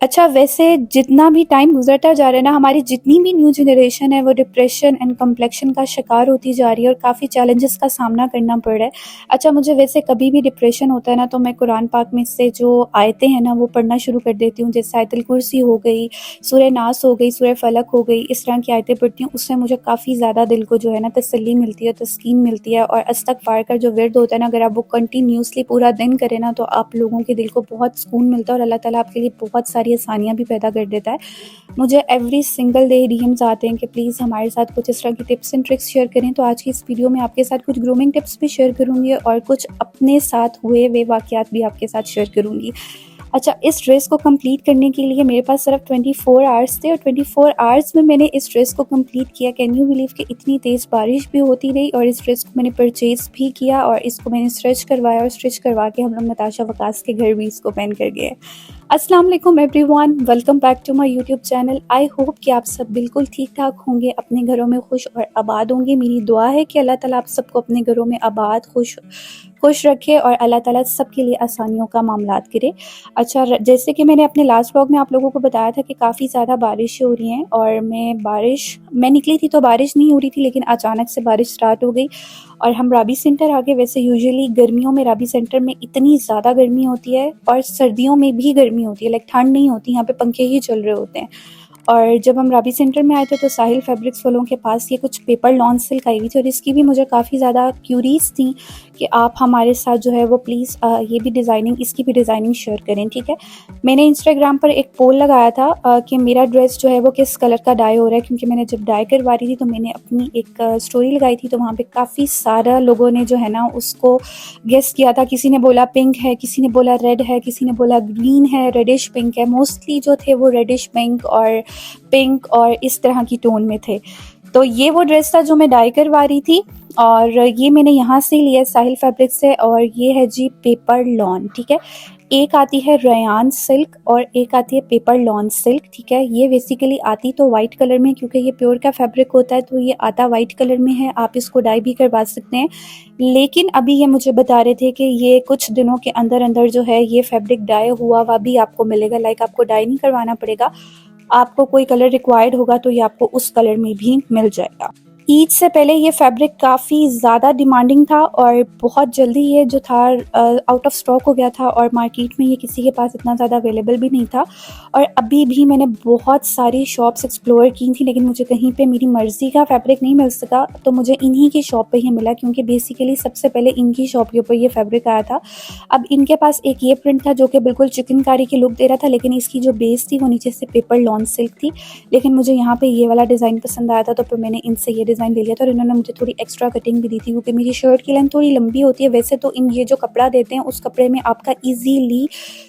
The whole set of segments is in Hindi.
अच्छा, वैसे जितना भी टाइम गुज़रता जा रहा है ना, हमारी जितनी भी न्यू जनरेशन है वो डिप्रेशन एंड कम्प्लेक्शन का शिकार होती जा रही है और काफ़ी चैलेंजेस का सामना करना पड़ रहा है। अच्छा, मुझे वैसे कभी भी डिप्रेशन होता है ना, तो मैं कुरान पाक में से जो आयतें हैं ना वो पढ़ना शुरू कर देती हूँ। जैसे आयतुल कुर्सी हो गई, सूरह नास हो गई, सूरह फलक हो गई, इस तरह की आयतें पढ़ती हूँ। उससे मुझे काफ़ी ज़्यादा दिल को जो है ना तसल्ली मिलती है, तस्कीन मिलती है। और इस्तग़फ़ार का जो विर्द होता है ना, अगर आप वो कंटिन्यूअसली पूरा दिन करें ना, तो आप लोगों के दिल को बहुत सुकून मिलता है और अल्लाह ताला आपके लिए बहुत सारी आसानियाँ भी पैदा कर देता है। मुझे एवरी सिंगल डे डीएम्स आते हैं कि प्लीज़ हमारे साथ कुछ इस तरह की टिप्स एंड ट्रिक्स शेयर करें। तो आज की इस वीडियो में आपके साथ कुछ ग्रूमिंग टिप्स भी शेयर करूँगी और कुछ अपने साथ हुए वे वाक़यात भी आपके साथ शेयर करूँगी। अच्छा, इस ड्रेस को कंप्लीट करने के लिए मेरे पास सिर्फ 24 आवर्स थे और 24 आवर्स में मैंने इस ड्रेस को कंप्लीट किया। कैन यू बिलीव कि इतनी तेज़ बारिश भी होती रही और इस ड्रेस को मैंने परचेज़ भी किया और इसको मैंने स्टिच करवाया और स्टिच करवा के हम लोग नताशा वकास के घर भी इसको पहन कर गए। अस्सलाम वालेकुम everyone, welcome back to my YouTube channel. I hope कि आप सब बिल्कुल ठीक-ठाक होंगे, अपने घरों में खुश और आबाद होंगे। मेरी दुआ है कि अल्लाह ताला आप सबको अपने घरों में आबाद, खुश रखे और अल्लाह ताला सबके लिए आसानियों का मामलात करे। अच्छा, जैसे कि मैंने अपने लास्ट व्लॉग में आप लोगों को बताया था कि काफ़ी ज़्यादा बारिश हो रही हैं और मैं निकली थी तो बारिश नहीं हो रही थी, लेकिन अचानक से बारिश स्टार्ट हो गई और हम राबी सेंटर आ गए। वैसे यूजुअली गर्मियों में राबी सेंटर में इतनी ज़्यादा गर्मी होती है और सर्दियों में भी गर्मी होती है, लाइक ठंड नहीं होती, यहाँ पे पंखे ही चल रहे होते हैं। और जब हम राबी सेंटर में आए थे तो साहिल फैब्रिक्स वालों के पास ये कुछ पेपर लॉन सिल्क आई हुई थी और इसकी भी मुझे काफ़ी ज़्यादा क्यूरीज थी कि आप हमारे साथ जो है वो प्लीज़ ये भी डिज़ाइनिंग, इसकी भी डिज़ाइनिंग शेयर करें, ठीक है। मैंने इंस्टाग्राम पर एक पोल लगाया था कि मेरा ड्रेस जो है वो किस कलर का डाई हो रहा है, क्योंकि मैंने जब डाई करवा रही थी तो मैंने अपनी एक स्टोरी लगाई थी, तो वहाँ पे काफ़ी सारा लोगों ने जो है ना उसको गेस किया था। किसी ने बोला पिंक है, किसी ने बोला रेड है, किसी ने बोला ग्रीन है, रेडिश पिंक है। मोस्टली जो थे वो रेडिश पिंक और इस तरह की टोन में थे। तो ये वो ड्रेस था जो मैं डाई करवा रही थी और ये मैंने यहाँ से लिया साहिल फैब्रिक से और ये है जी पेपर लॉन, ठीक है। एक आती है रयान सिल्क और एक आती है पेपर लॉन सिल्क, ठीक है। ये बेसिकली आती तो वाइट कलर में, क्योंकि ये प्योर का फैब्रिक होता है तो ये आता वाइट कलर में है। आप इसको डाई भी करवा सकते हैं, लेकिन अभी ये मुझे बता रहे थे कि ये कुछ दिनों के अंदर अंदर जो है ये फैब्रिक डाई हुआ हुआ भी आपको मिलेगा। लाइक आपको डाई नहीं करवाना पड़ेगा, आपको कोई कलर रिक्वायर्ड होगा तो ये आपको उस कलर में भी मिल जाएगा। ईद से पहले ये फैब्रिक काफ़ी ज़्यादा डिमांडिंग था और बहुत जल्दी ये जो था आउट ऑफ स्टॉक हो गया था और मार्केट में ये किसी के पास इतना ज़्यादा अवेलेबल भी नहीं था। और अभी भी मैंने बहुत सारी शॉप्स एक्सप्लोर की थी, लेकिन मुझे कहीं पे मेरी मर्ज़ी का फैब्रिक नहीं मिल सका, तो मुझे इन्हीं की शॉप पे ही मिला, क्योंकि बेसिकली सबसे पहले इनकी शॉप के ऊपर ये फैब्रिक आया था। अब इनके पास एक ये प्रिंट था जो कि बिल्कुल चिकनकारी की लुक दे रहा था, लेकिन इसकी जो बेस थी वो नीचे से पेपर लॉन सिल्क थी। लेकिन मुझे यहाँ पे ये वाला डिज़ाइन पसंद आया था, तो फिर मैंने इनसे ये डिज़ाइन ले लिया था और इन्होंने मुझे थोड़ी एक्स्ट्रा कटिंग भी दी थी, क्योंकि मेरी शर्ट की लेंथ थोड़ी लंबी होती है। वैसे तो इन ये जो कपड़ा देते हैं उस कपड़े में आपका ईजीली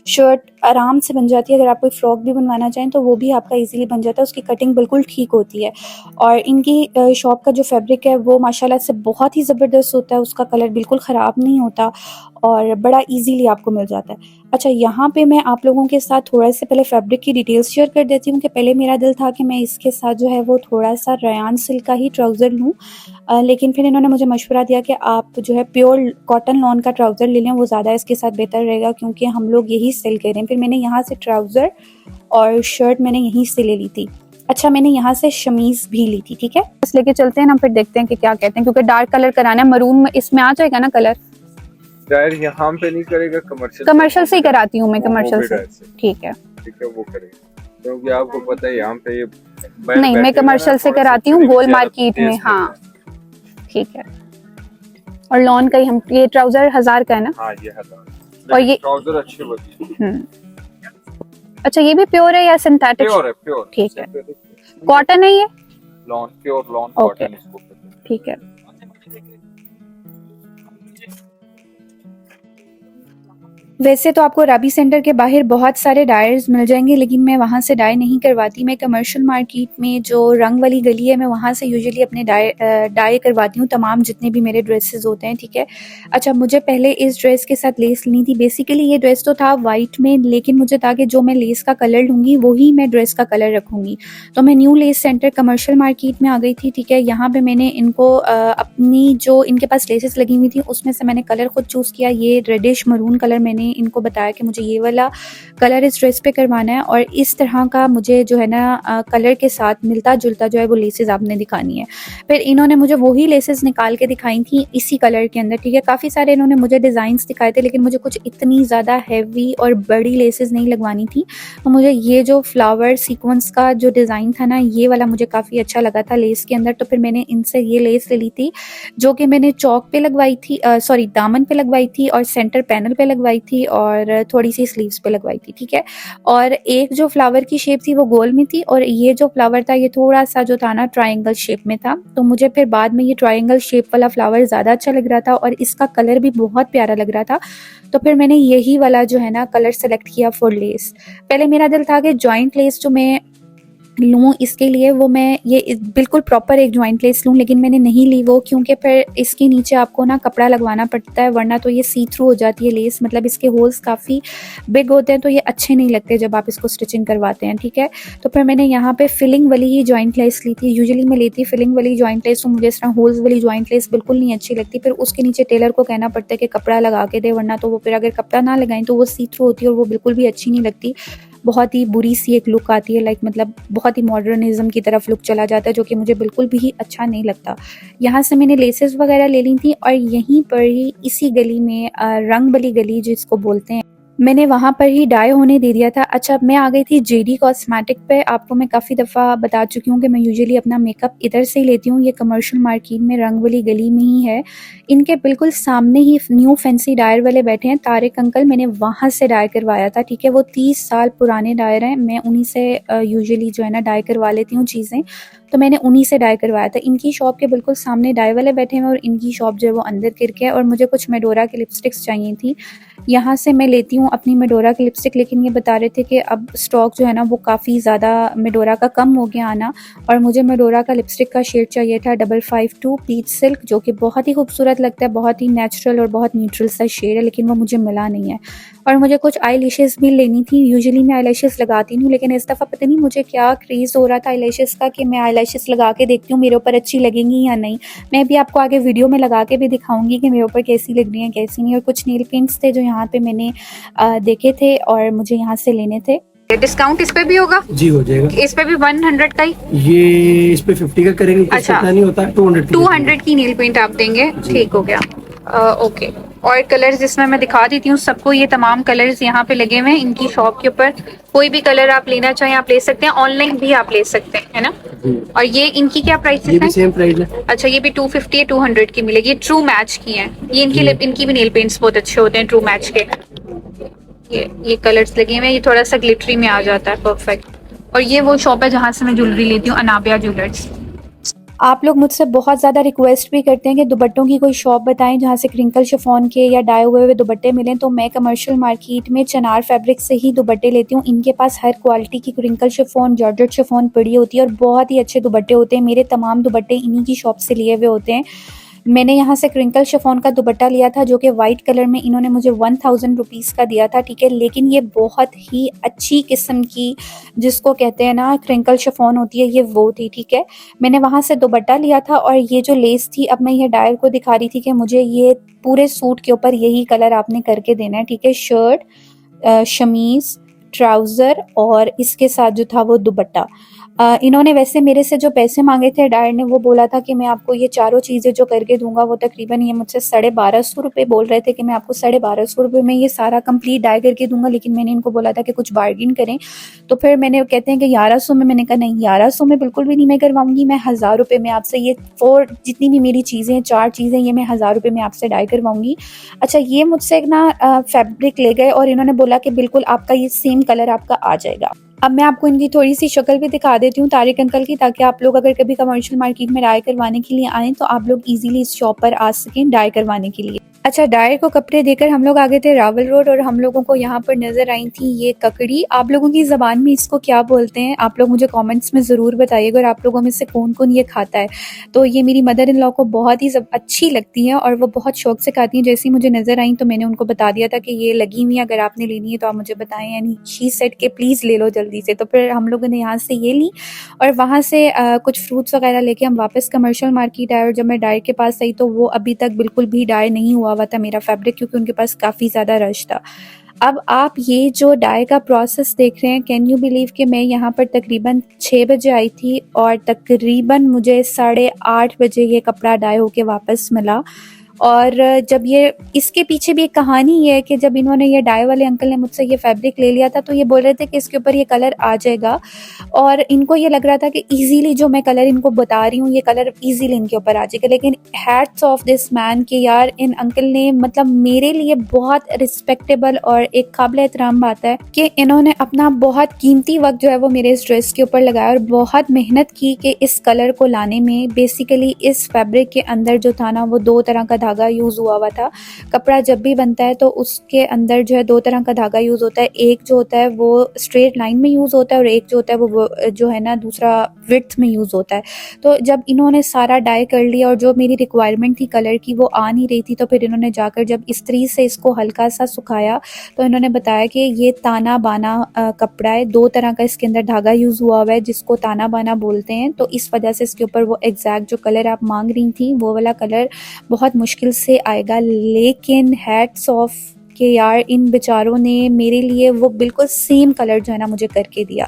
शर्ट आराम से बन जाती है। अगर आप कोई फ्रॉक भी बनवाना चाहें तो वो भी आपका ईजिली बन जाता है, उसकी कटिंग बिल्कुल ठीक होती है। और इनकी शॉप का जो फैब्रिक है वो माशाल्लाह से बहुत ही ज़बरदस्त होता है, उसका कलर बिल्कुल ख़राब नहीं होता और बड़ा ईजीली आपको मिल जाता है। अच्छा, यहाँ पे मैं आप लोगों के साथ थोड़ा से पहले फैब्रिक की डिटेल्स शेयर कर देती हूँ कि पहले मेरा दिल था कि मैं इसके साथ जो है वो थोड़ा सा रयान सिल्क का ही ट्राउज़र लूँ, लेकिन फिर इन्होंने मुझे मशवरा दिया कि आप जो है प्योर कॉटन लॉन का ट्राउज़र ले लें, वो ज़्यादा इसके साथ बेहतर रहेगा, क्योंकि हम लोग यही सेल कर रहे हैं। फिर मैंने यहाँ से ट्राउज़र और शर्ट मैंने यहीं से ले ली थी। अच्छा, मैंने यहाँ से शमीज़ भी ली थी, ठीक है। बस लेके चलते हैं ना, फिर देखते हैं कि क्या कहते हैं, क्योंकि डार्क कलर कराना है, मरून में इसमें आ जाएगा ना कलर। डायर यहाँ पे नहीं करेगा, कमर्शियल से ही कराती हूँ मैं, कमर्शियल से, ठीक है वो करेगा, क्योंकि आपको पता है यहाँ पे ये नहीं, मैं कमर्शियल से कराती हूँ गोल मार्केट में। हाँ, ठीक है। और लॉन का ही हम, ये ट्राउजर 1000 का है ना? हाँ, ये 1000 और ये ट्राउजर अच्छे होते हैं। अच्छा, ये भी प्योर है या सिंथेटिक? प्योर है, प्योर, ठीक है। कॉटन है ये? लॉन, प्योर लॉन कॉटन इसको कहते हैं, ठीक है। वैसे तो आपको राबी सेंटर के बाहर बहुत सारे डायर्स मिल जाएंगे, लेकिन मैं वहाँ से डाई नहीं करवाती। मैं कमर्शियल मार्केट में जो रंग वाली गली है, मैं वहाँ से यूजुअली अपने डाई करवाती हूँ, तमाम जितने भी मेरे ड्रेसेस होते हैं, ठीक है। अच्छा, मुझे पहले इस ड्रेस के साथ लेस लेनी थी। बेसिकली ये ड्रेस तो था वाइट में, लेकिन मुझे था कि जो मैं लेस का कलर लूँगी वही मैं ड्रेस का कलर रखूँगी। तो मैं new less centre commercial market में आ गई थी, ठीक है। यहाँ पर मैंने इनको अपनी जो इनके पास लेसेस लगी हुई थी उसमें से मैंने कलर खुद चूज़ किया। ये रेडिश मरून कलर मैंने मैंने इनको बताया कि मुझे ये वाला कलर इस ड्रेस पे करवाना है और इस तरह का मुझे जो है ना कलर के साथ मिलता-जुलता जो है वो लेसेस आपने दिखानी है। फिर इन्होंने मुझे वही लेसेस निकाल के दिखाई थी इसी कलर के अंदर, ठीक है। काफ़ी सारे इन्होंने मुझे डिज़ाइंस दिखाए थे, लेकिन मुझे कुछ इतनी ज़्यादा हैवी और बड़ी लेसेस नहीं लगवानी थी। तो मुझे ये जो फ्लावर सीक्वेंस का जो डिज़ाइन था ना, ये वाला मुझे काफ़ी अच्छा लगा था लेस के अंदर। तो फिर मैंने इनसे ये लेस ले ली थी, जो कि मैंने चौक पे लगवाई थी, सॉरी दामन पे लगवाई थी और सेंटर पैनल पे लगवाई थी और थोड़ी सी स्लीव्स पे लगवाई थी, ठीक है। और एक जो फ्लावर की शेप थी वो गोल में थी और ये जो फ्लावर था ये थोड़ा सा जो था ना ट्रायंगल शेप में था। तो मुझे फिर बाद में ये ट्रायंगल शेप वाला फ्लावर ज़्यादा अच्छा लग रहा था और इसका कलर भी बहुत प्यारा लग रहा था। तो फिर मैंने यही वाला जो है ना कलर सेलेक्ट किया फॉर लेस। पहले मेरा दिल था कि जॉइंट लेस जो मैं लूँ इसके लिए वो मैं ये बिल्कुल प्रॉपर एक जॉइंट लेस लूँ, लेकिन मैंने नहीं ली वो, क्योंकि फिर इसके नीचे आपको ना कपड़ा लगवाना पड़ता है, वरना तो ये सी थ्रू हो जाती है लेस। मतलब इसके होल्स काफ़ी बिग होते हैं तो ये अच्छे नहीं लगते जब आप इसको स्टिचिंग करवाते हैं, ठीक है। तो फिर मैंने यहाँ पे फिलिंग वाली ही जॉइंट लेस ली थी। यूजुअली मैं लेती फिलिंग वाली जॉइंट लेस, तो मुझे इस तरह होल्स वाली जॉइंट लेस बिल्कुल नहीं अच्छी लगती। फिर उसके नीचे टेलर को कहना पड़ता है कि कपड़ा लगा के दे, वरना तो वो फिर अगर कपड़ा ना लगाएं तो वो सी थ्रू होती है और वो बिल्कुल भी अच्छी नहीं लगती। बहुत ही बुरी सी एक लुक आती है, लाइक मतलब बहुत ही मॉडर्निज्म की तरफ लुक चला जाता है, जो कि मुझे बिल्कुल भी अच्छा नहीं लगता। यहाँ से मैंने लेसेस वगैरह ले ली थी और यहीं पर ही इसी गली में रंग वाली गली जिसको बोलते हैं, मैंने वहाँ पर ही डाई होने दे दिया था। अच्छा, मैं आ गई थी जेडी कॉस्मेटिक पे। आपको मैं काफ़ी दफ़ा बता चुकी हूँ कि मैं यूजुअली अपना मेकअप इधर से ही लेती हूँ। ये कमर्शियल मार्केट में रंग वाली गली में ही है। इनके बिल्कुल सामने ही न्यू फैंसी डायर वाले बैठे हैं तारिक अंकल, मैंने वहाँ से डाई करवाया था, ठीक है। वो 30 साल पुराने डायर हैं, मैं उन्हीं से यूजुअली जो है ना डाई करवा लेती हूँ चीज़ें, तो मैंने उन्हीं से डाई करवाया था। इनकी शॉप के बिल्कुल सामने डाई वाले बैठे हैं और इनकी शॉप जो है वो अंदर करके है। और मुझे कुछ मेडोरा की लिपस्टिक्स चाहिए थी, यहाँ से मैं लेती हूँ अपनी मेडोरा की लिपस्टिक, लेकिन ये बता रहे थे कि अब स्टॉक जो है ना वो काफ़ी ज़्यादा मेडोरा का कम हो गया आना, और मुझे मेडोरा का लिपस्टिक का शेड चाहिए था 552 पीच सिल्क, जो कि बहुत ही खूबसूरत लगता है, बहुत ही नेचुरल और बहुत न्यूट्रल सा शेड है, लेकिन वो मुझे मिला नहीं है। और मुझे कुछ आई लैशेज़ भी लेनी थी। यूजुअली मैं आई लैशेज़ लगाती नहीं हूँ, लेकिन इस दफ़ा पता नहीं मुझे क्या क्रेज़ हो रहा था आई लैशेज़ का कि मैं आई लैशेज़ लगा के देखती हूँ मेरे ऊपर अच्छी लगेंगी या नहीं। मैं भी आपको आगे वीडियो में लगा के भी दिखाऊंगी कि मेरे ऊपर कैसी लग रही हैं कैसी नहीं। और कुछ नेल पेंट्स थे जो यहाँ पे मैंने देखे थे और मुझे यहाँ से लेने थे। डिस्काउंट इस पे भी होगा? जी हो जाएगा। इस पे भी 100 का ही? ये इस पे 50 का करेंगे, कुछ अच्छा, इतना नहीं होता। 200 की नील पेंट आप देंगे, ठीक हो गया। ओके। और कलर्स जिसमें मैं दिखा देती हूँ सबको, ये तमाम कलर्स यहाँ पे लगे हुए हैं इनकी शॉप के ऊपर। कोई भी कलर आप लेना चाहें आप ले सकते हैं, ऑनलाइन भी आप ले सकते हैं, है ना। और ये इनकी क्या प्राइस है? सेम प्राइस है। अच्छा, ये भी 250 या 200 की मिलेगी। ट्रू मैच की है ये, इनकी भी नेल पेंट्स बहुत अच्छे होते हैं ट्रू मैच के। ये कलर्स लगे हुए हैं, ये थोड़ा सा ग्लिटरी में आ जाता है, परफेक्ट। और ये वो शॉप है जहाँ से मैं ज्वेलरी लेती हूँ, अनाबिया ज्वेलर्स। आप लोग मुझसे बहुत ज़्यादा रिक्वेस्ट भी करते हैं कि दुपट्टों की कोई शॉप बताएं जहाँ से क्रिंकल शिफॉन के या डाए हुए दुपट्टे मिलें। तो मैं कमर्शियल मार्केट में चनार फैब्रिक से ही दुपट्टे लेती हूँ। इनके पास हर क्वालिटी की क्रिंकल शिफॉन, जॉर्जेट शिफॉन पड़ी होती है और बहुत ही अच्छे दुपट्टे होते हैं। मेरे तमाम दुपट्टे इन्हीं की शॉप से लिए हुए होते हैं। मैंने यहाँ से क्रिंकल शिफॉन का दुपट्टा लिया था जो कि वाइट कलर में इन्होंने मुझे 1000 रुपीज़ का दिया था, ठीक है। लेकिन ये बहुत ही अच्छी किस्म की जिसको कहते हैं ना क्रिंकल शिफॉन होती है, ये वो थी, ठीक है। मैंने वहाँ से दुपट्टा लिया था और ये जो लेस थी, अब मैं ये डायर को दिखा रही थी कि मुझे ये पूरे सूट के ऊपर यही कलर आपने करके देना है, ठीक है। शर्ट, शमीज़, ट्राउज़र और इसके साथ जो था वो दुपट्टा। इन्होंने वैसे मेरे से जो पैसे मांगे थे डायर ने, वो बोला था कि मैं आपको ये चारों चीज़ें जो करके दूंगा वो तकरीबन ये मुझसे 1250 रुपये बोल रहे थे कि मैं आपको 1250 रुपये में ये सारा कंप्लीट डाई करके दूंगा। लेकिन मैंने इनको बोला था कि कुछ बार्गिन करें, तो फिर मैंने कहते हैं कि 1100 में। मैंने कहा नहीं, 1100 में बिल्कुल भी नहीं मैं करवाऊंगी, मैं 1000 रुपये में आपसे ये 4 जितनी भी मेरी चीज़ें हैं, 4 चीज़ें, ये मैं 1000 रुपये में आपसे डाई करवाऊंगी। अच्छा, ये मुझसे एक ना फैब्रिक ले गए और इन्होंने बोला कि बिल्कुल आपका ये सेम कलर आपका आ जाएगा। अब मैं आपको इनकी थोड़ी सी शक्ल भी दिखा देती हूँ तारिक अंकल की, ताकि आप लोग अगर कभी कमर्शियल मार्केट में डाई करवाने के लिए आएँ तो आप लोग इजीली इस शॉप पर आ सकें डाई करवाने के लिए। अच्छा, डायर को कपड़े देकर हम लोग आगे थे रावल रोड और हम लोगों को यहाँ पर नज़र आई थी ये ककड़ी। आप लोगों की ज़बान में इसको क्या बोलते हैं आप लोग मुझे कमेंट्स में ज़रूर बताइएगा, और आप लोगों में से कौन कौन ये खाता है। तो ये मेरी मदर इन लॉ को बहुत ही अच्छी लगती है और वो बहुत शौक से खाती हैं। जैसे ही मुझे नज़र आई तो मैंने उनको बता दिया था कि ये लगी हुई है, अगर आपने लेनी है तो आप मुझे बताएं। यानी शी सेड के प्लीज़ ले लो जल्दी से। तो फिर हम लोगों ने यहाँ से ये ली और वहाँ से कुछ फ्रूट्स वगैरह लेके हम वापस कमर्शियल मार्केट आए। और जब मैं डायर के पास आई तो वो अभी तक बिल्कुल भी डाई नहीं हुआ हुआ था मेरा फैब्रिक, क्योंकि उनके पास काफ़ी ज़्यादा रश था। अब आप ये जो डाई का प्रोसेस देख रहे हैं, कैन यू बिलीव कि मैं यहाँ पर तकरीबन 6 बजे आई थी और तकरीबन मुझे 8:30 बजे ये कपड़ा डाई होके वापस मिला। और जब ये इसके पीछे भी एक कहानी ये है कि जब इन्होंने, ये डाई वाले अंकल ने मुझसे ये फैब्रिक ले लिया था, तो ये बोल रहे थे कि इसके ऊपर ये कलर आ जाएगा, और इनको ये लग रहा था कि इजीली जो मैं कलर इनको बता रही हूँ ये कलर इजीली इनके ऊपर आ जाएगा। लेकिन हैट्स ऑफ दिस मैन कि यार इन अंकल ने मतलब मेरे लिए बहुत रिस्पेक्टेबल और एक काबिल एहतराम बात है कि इन्होंने अपना बहुत कीमती वक्त जो है वो मेरे इस ड्रेस के ऊपर लगाया और बहुत मेहनत की कि इस कलर को लाने में। बेसिकली इस फैब्रिक के अंदर जो था ना, वो 2 तरह का धागा यूज़ हुआ था। कपड़ा जब भी बनता है तो उसके अंदर जो है 2 तरह का धागा यूज़ होता है। एक जो होता है वो स्ट्रेट लाइन में यूज़ होता है और एक जो होता है वो जो है ना दूसरा विड्थ में यूज़ होता है। तो जब इन्होंने सारा डाई कर लिया और जो मेरी रिक्वायरमेंट थी कलर की वो आ नहीं रही थी, तो फिर इन्होंने जाकर जब इस्त्री से इसको हल्का सा सुखाया तो इन्होंने बताया कि ये ताना बाना कपड़ा है, 2 तरह का इसके अंदर धागा यूज़ हुआ है जिसको ताना बाना बोलते हैं। तो इस वजह से इसके ऊपर वो एग्जैक्ट जो कलर आप मांग रही थी वो वाला कलर बहुत मुश्किल से आएगा। लेकिन हैट्स ऑफ कि यार इन बेचारों ने मेरे लिए वो बिल्कुल सेम कलर जो है ना मुझे करके दिया।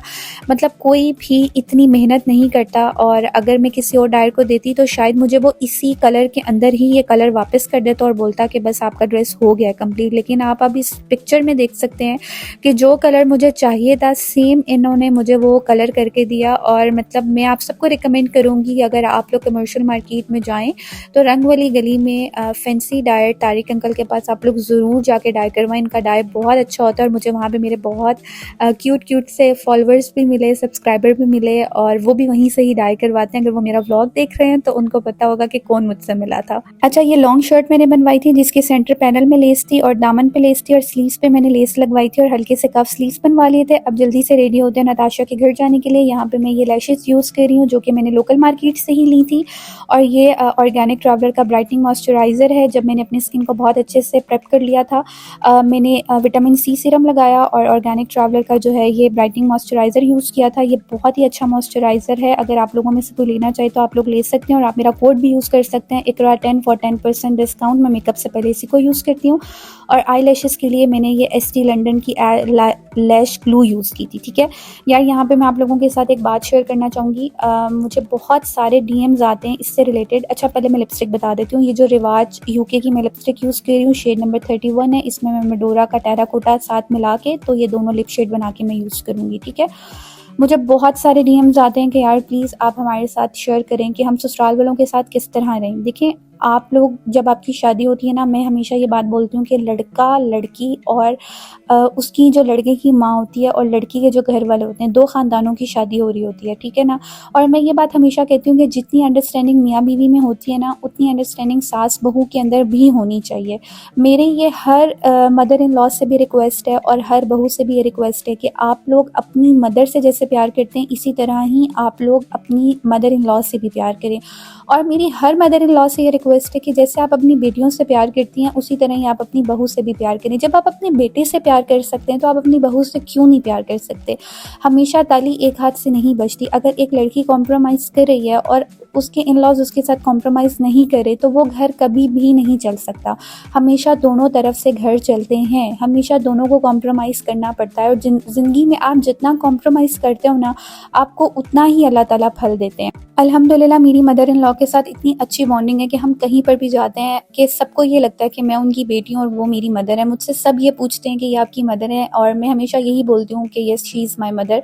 मतलब कोई भी इतनी मेहनत नहीं करता, और अगर मैं किसी और डायर को देती तो शायद मुझे वो इसी कलर के अंदर ही ये कलर वापस कर देता और बोलता कि बस आपका ड्रेस हो गया कंप्लीट। लेकिन आप अब इस पिक्चर में देख सकते हैं कि जो कलर मुझे चाहिए था सेम इन्होंने मुझे वो कलर करके दिया। और मतलब मैं आप सबको रिकमेंड करूँगी अगर आप लोग कमर्शियल मार्केट में जाएँ तो रंग वाली गली में फैंसी डायर तारिक अंकल के पास आप लोग ज़रूर जाके डाई करवाएं। इनका डाई बहुत अच्छा होता है और मुझे वहाँ पे मेरे बहुत क्यूट से फॉलोअर्स भी मिले, सब्सक्राइबर भी मिले, और वो भी वहीं से ही डाई करवाते हैं। अगर वो मेरा व्लॉग देख रहे हैं तो उनको पता होगा कि कौन मुझसे मिला था। अच्छा, ये लॉन्ग शर्ट मैंने बनवाई थी जिसके सेंटर पैनल में लेस थी और दामन पे लेस थी और स्लीव्स पे मैंने लेस लगवाई थी और हल्के से कफ स्लीव्स बनवा लिए थे। अब जल्दी से रेडी होते हैं नताशा के घर जाने के लिए। यहाँ पे मैं ये लैशेस यूज़ कर रही हूँ जो कि मैंने लोकल मार्केट से ही ली थी, और ये ऑर्गेनिक ट्रैवलर का ब्राइटनिंग मॉइस्चराइज़र है। जब मैंने अपनी स्किन को बहुत अच्छे से प्रेप कर लिया था, मैंने विटामिन सी सीरम लगाया और ऑर्गेनिक ट्रैवलर का जो है ये ब्राइटनिंग मॉइस्चराइज़र यूज़ किया था। ये बहुत ही अच्छा मॉइस्चराइज़र है। अगर आप लोगों में से कोई लेना चाहे तो आप लोग ले सकते हैं, और आप मेरा कोड भी यूज़ कर सकते हैं IQRA10 फॉर 10% डिस्काउंट। मैं मेकअप से पहले इसी को यूज़ करती हूँ। और आई लैशेज़ के लिए मैंने ये ST लंदन की लैश ग्लू यूज़ की थी। ठीक है यार, यहाँ पे मैं आप लोगों के साथ एक बात शेयर करना चाहूँगी। मुझे बहुत सारे DMs आते हैं इससे रिलेटेड। अच्छा, पहले मैं लिपस्टिक बता देती हूँ। ये जो रिवाज UK की मैं लिपस्टिक यूज़ कर रही हूँ, शेड नंबर 31 है। इसमें मैं मेडोरा का टेराकोटा साथ मिला के तो ये दोनों लिप शेड बना के मैं यूज़ करूँगी। ठीक है, मुझे बहुत सारे DMs आते हैं कि यार प्लीज़ आप हमारे साथ शेयर करें कि हम ससुराल वालों के साथ किस तरह रहें। देखिए, आप लोग जब आपकी शादी होती है ना, मैं हमेशा ये बात बोलती हूँ कि लड़का लड़की और उसकी जो लड़के की माँ होती है और लड़की के जो घर वाले होते हैं, 2 ख़ानदानों की शादी हो रही होती है। ठीक है ना। और मैं ये बात हमेशा कहती हूँ कि जितनी अंडरस्टैंडिंग मियाँ बीवी में होती है ना, उतनी अंडरस्टैंडिंग सास बहू के अंदर भी होनी चाहिए। मेरे ये हर मदर इन लॉ से भी रिक्वेस्ट है और हर बहू से भी ये रिक्वेस्ट है कि आप लोग अपनी मदर से जैसे प्यार करते हैं इसी तरह ही आप लोग अपनी मदर इन लॉ से भी प्यार करें। और मेरी हर मदर इन लॉ से ये रिक्वेस्ट है कि जैसे आप अपनी बेटियों से प्यार करती हैं उसी तरह ही आप अपनी बहू से भी प्यार करें। जब आप अपने बेटे से प्यार कर सकते हैं तो आप अपनी बहू से क्यों नहीं प्यार कर सकते। हमेशा ताली एक हाथ से नहीं बजती। अगर एक लड़की कॉम्प्रोमाइज़ कर रही है और उसके इन लॉज उसके साथ कॉम्प्रोमाइज़ नहीं करे तो वो घर कभी भी नहीं चल सकता। हमेशा दोनों तरफ से घर चलते हैं, हमेशा दोनों को कॉम्प्रोमाइज़ करना पड़ता है। और ज़िंदगी में आप जितना कॉम्प्रोमाइज़ करते हो ना, आपको उतना ही अल्लाह ताला फल देते हैं। अल्हम्दुलिल्लाह मेरी मदर इन लॉ के साथ इतनी अच्छी बॉन्डिंग है कि हम कहीं पर भी जाते हैं कि सबको ये लगता है कि मैं उनकी बेटी हूँ और वो मेरी मदर है। मुझसे सब ये पूछते हैं कि ये आपकी मदर है, और मैं हमेशा यही बोलती हूँ कि yes she is my mother.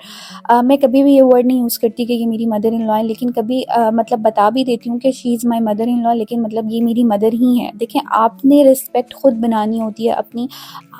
मैं कभी भी ये वर्ड नहीं यूज़ करती कि ये मेरी मदर इन लॉ है, लेकिन कभी मतलब बता भी देती हूँ कि she is my mother in law, लेकिन मतलब ये मेरी मदर ही है। देखें, आपने रिस्पेक्ट खुद बनानी होती है अपनी।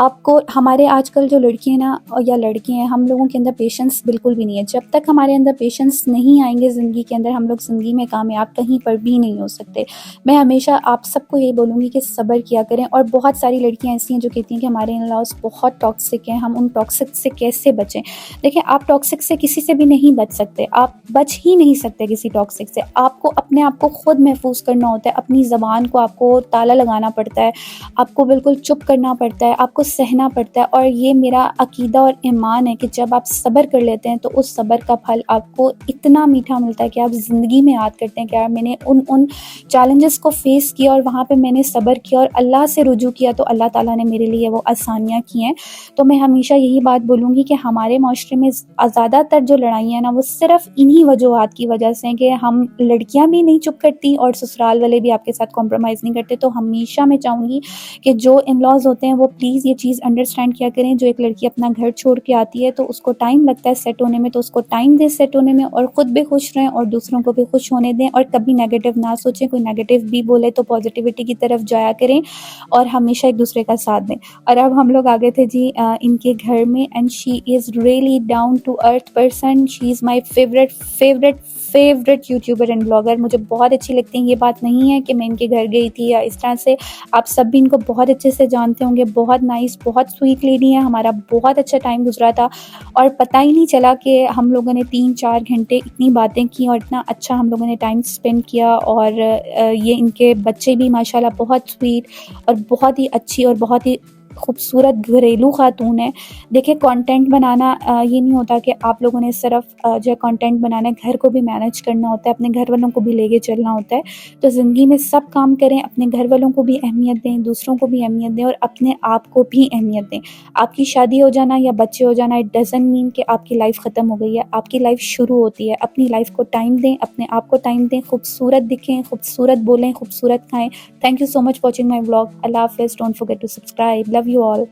आपको, हमारे आजकल जो लड़की हैं ना या लड़के हैं, हम लोगों के अंदर पेशेंस बिल्कुल भी नहीं है। जब तक हमारे अंदर पेशेंस नहीं आएंगे ज़िंदगी के अंदर, हम लोग ज़िंदगी में कामयाब कहीं पर भी नहीं हो सकते। मैं हमेशा आप सबको ये बोलूँगी कि सब्र किया करें। और बहुत सारी लड़कियाँ ऐसी हैं जो कहती हैं कि हमारे इन लॉज बहुत टॉक्सिक हैं, हम उन टॉक्सिक से कैसे बचें। देखिए, आप टॉक्सिक से किसी से भी नहीं बच सकते, आप बच ही नहीं सकते किसी टॉक्सिक से। आपको अपने आप को खुद महफूज करना होता है। अपनी ज़बान को आपको ताला लगाना पड़ता है, आपको बिल्कुल चुप करना पड़ता है, आपको सहना पड़ता है। और ये मेरा अकीदा और ईमान है कि जब आप सब्र कर लेते हैं तो उस सब्र का फल आपको इतना मीठा मिलता है कि आप ज़िंदगी में याद करते हैं कि यार मैंने उन चैलेंजेस को को फ़ेस किया और वहाँ पे मैंने सब्र किया और अल्लाह से रुजू किया तो अल्लाह ताला ने मेरे लिए वो आसानियाँ की हैं। तो मैं हमेशा यही बात बोलूँगी कि हमारे माशरे में ज़्यादातर जो लड़ाइयाँ हैं ना वो सिर्फ़ इन्हीं वजूहात की वजह से हैं कि हम लड़कियाँ भी नहीं चुप करती और ससुराल वाले भी आपके साथ कॉम्प्रोमाइज़ नहीं करते। तो हमेशा मैं चाहूँगी कि जो इन-लॉज़ होते हैं वो प्लीज़ ये चीज़ अंडरस्टैंड किया करें। जो एक लड़की अपना घर छोड़ के आती है तो उसको टाइम लगता है सेट होने में, तो उसको टाइम दें सेट होने में और ख़ुद भी खुश रहें और दूसरों को भी खुश होने दें और कभी नेगेटिव ना सोचें। कोई नेगेटिव भी बोले तो पॉजिटिविटी की तरफ जाया करें और हमेशा एक दूसरे का साथ दें। और अब हम लोग आ गए थे जी इनके घर में and she is really down to earth person. She is my favourite YouTuber and blogger. मुझे बहुत अच्छी लगती हैं। ये बात नहीं है कि मैं इनके घर गई थी या इस तरह से। आप सब भी इनको बहुत अच्छे से जानते होंगे। बहुत नाइस, बहुत स्वीट लेडी है। हमारा बहुत अच्छा टाइम गुजरा था और पता ही नहीं चला कि हम लोगों ने 3-4 घंटे इतनी बातें की और इतना अच्छा हम लोगों ने टाइम स्पेंड किया। और ये इनके बच्चे भी माशाल्लाह बहुत स्वीट और बहुत ही अच्छी और बहुत ही खूबसूरत घरेलू ख़ातून है। देखिए कंटेंट बनाना ये नहीं होता कि आप लोगों ने सिर्फ जो है कंटेंट बनाना है, घर को भी मैनेज करना होता है, अपने घर वालों को भी लेके चलना होता है। तो ज़िंदगी में सब काम करें, अपने घर वालों को भी अहमियत दें, दूसरों को भी अहमियत दें और अपने आप को भी अहमियत दें। आपकी शादी हो जाना या बच्चे हो जाना इट डज़न्ट मीन कि आपकी लाइफ़ ख़त्म हो गई है। आपकी लाइफ़ शुरू होती है। अपनी लाइफ़ को टाइम दें, अपने आप को टाइम दें, खूबसूरत दिखें, खूबसूरत बोलें, खूबसूरत खाएँ। Thank you so much watching my vlog. अल्लाह हाफ़िज़। Don't forget to subscribe. Love you all.